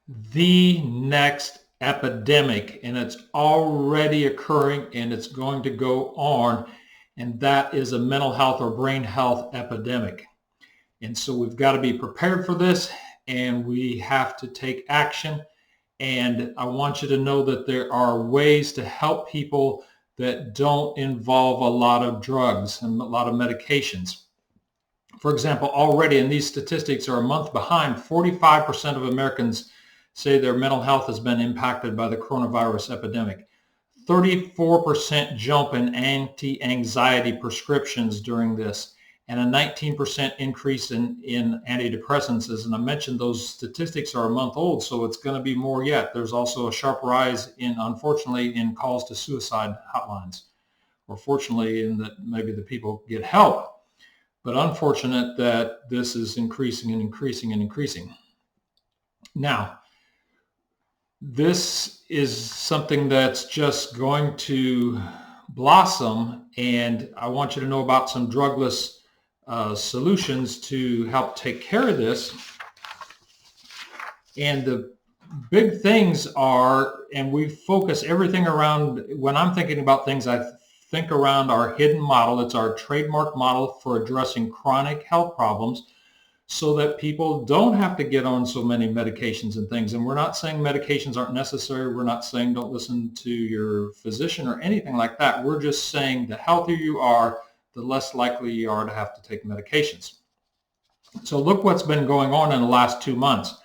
the next epidemic, and it's already occurring and it's going to go on, and that is a mental health or brain health epidemic. And so we've got to be prepared for this, and we have to take action. And I want you to know that there are ways to help people that don't involve a lot of drugs and a lot of medications. For example, already, and these statistics are a month behind, 45% of Americans say their mental health has been impacted by the coronavirus epidemic. 34% jump in anti-anxiety prescriptions during this, and a 19% increase in antidepressants. And I mentioned those statistics are a month old, so it's going to be more yet. There's also a sharp rise unfortunately, in calls to suicide hotlines, or fortunately in that maybe the people get help. But unfortunate that this is increasing and increasing and increasing. Now, this is something that's just going to blossom, and I want you to know about some drugless solutions to help take care of this. And the big things are, and we focus everything around, when I'm thinking about things, I think around our hidden model. It's our trademark model for addressing chronic health problems so that people don't have to get on so many medications and things. And we're not saying medications aren't necessary. We're not saying don't listen to your physician or anything like that. We're just saying the healthier you are, the less likely you are to have to take medications. So look what's been going on in the last 2 months.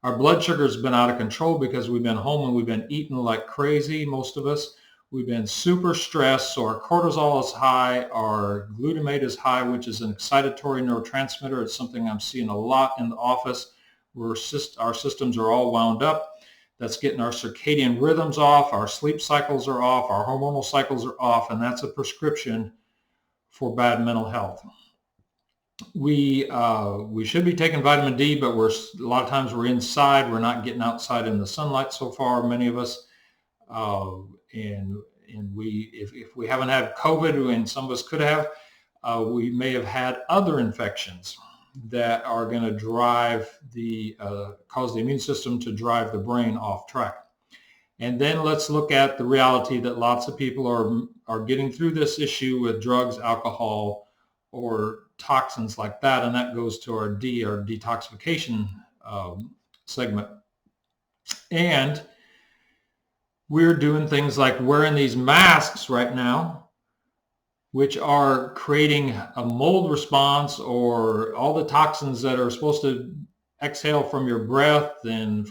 Our blood sugar has been out of control because we've been home and we've been eating like crazy, most of us. We've been super stressed, so our cortisol is high, our glutamate is high, which is an excitatory neurotransmitter. It's something I'm seeing a lot in the office where our systems are all wound up. That's getting our circadian rhythms off, our sleep cycles are off, our hormonal cycles are off, and that's a prescription for bad mental health. We should be taking vitamin D, but a lot of times we're inside. We're not getting outside in the sunlight so far, many of us. And if we haven't had COVID, and some of us could have, we may have had other infections that are going to cause the immune system to drive the brain off track. And then let's look at the reality that lots of people are getting through this issue with drugs, alcohol, or toxins like that, and that goes to our detoxification segment. And we're doing things like wearing these masks right now, which are creating a mold response, or all the toxins that are supposed to exhale from your breath and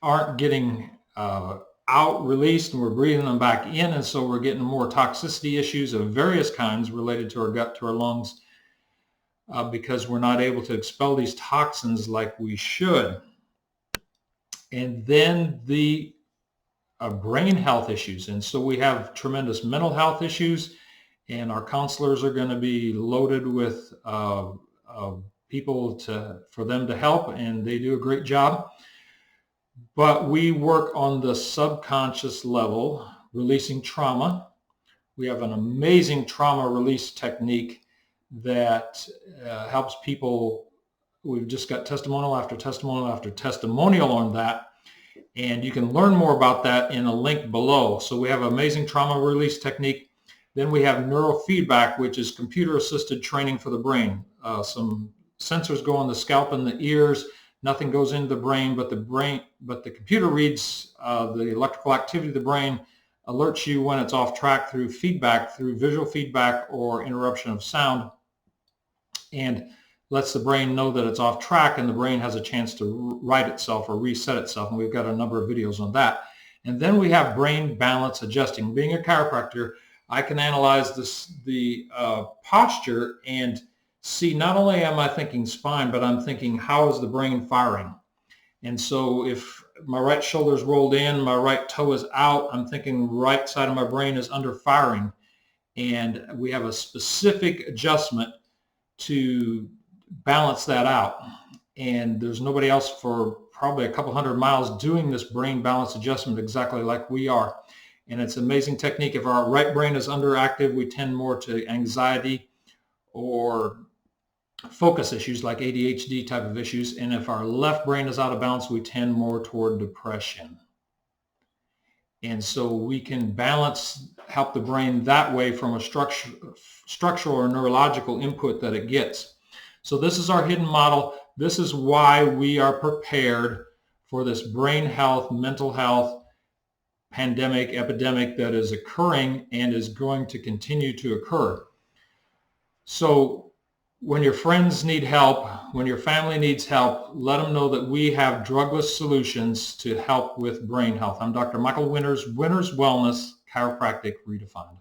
aren't getting out released, and we're breathing them back in, and so we're getting more toxicity issues of various kinds related to our gut, to our lungs, because we're not able to expel these toxins like we should. And then the brain health issues. And so we have tremendous mental health issues, and our counselors are going to be loaded with people for them to help, and they do a great job. But we work on the subconscious level, releasing trauma. We have an amazing trauma release technique that helps people. We've just got testimonial after testimonial after testimonial on that. And you can learn more about that in a link below. So we have amazing trauma release technique. Then we have neurofeedback, which is computer-assisted training for the brain. Some sensors go on the scalp and the ears. Nothing goes into the brain, but the computer reads the electrical activity of the brain, alerts you when it's off track through feedback, through visual feedback or interruption of sound, and lets the brain know that it's off track, and the brain has a chance to right itself or reset itself. And we've got a number of videos on that. And then we have brain balance adjusting. Being a chiropractor, I can analyze the posture and see, not only am I thinking spine, but I'm thinking, how is the brain firing? And so if my right shoulder is rolled in, my right toe is out, I'm thinking right side of my brain is under firing. And we have a specific adjustment to balance that out. And there's nobody else for probably a couple hundred miles doing this brain balance adjustment exactly like we are. And it's an amazing technique. If our right brain is underactive, we tend more to anxiety or focus issues like ADHD type of issues. And if our left brain is out of balance, we tend more toward depression. And so we can help the brain that way from a structural or neurological input that it gets. So this is our hidden model. This is why we are prepared for this brain health, mental health, pandemic, epidemic that is occurring and is going to continue to occur. So when your friends need help, when your family needs help, let them know that we have drugless solutions to help with brain health. I'm Dr. Michael Winters, Winters Wellness, Chiropractic Redefined.